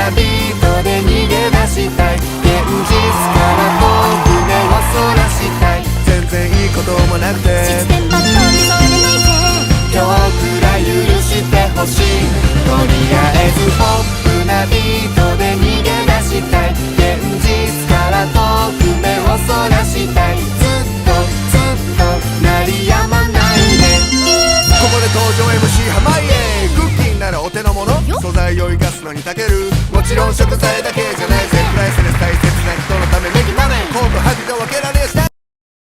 なビートで逃げ出したい。現実から遠く目をそらしたい。全然いいこともなくてシステムばっかりそれでないぜ。今日くらい許してほしい。とりあえずポップなビートで逃げ出したい。現実から遠く目をそらしたい。ずっとずっと鳴りやまないね。ここで登場 MC 濱家。クッキーならお手の物、素材を生かすのに長ける。もちろん食材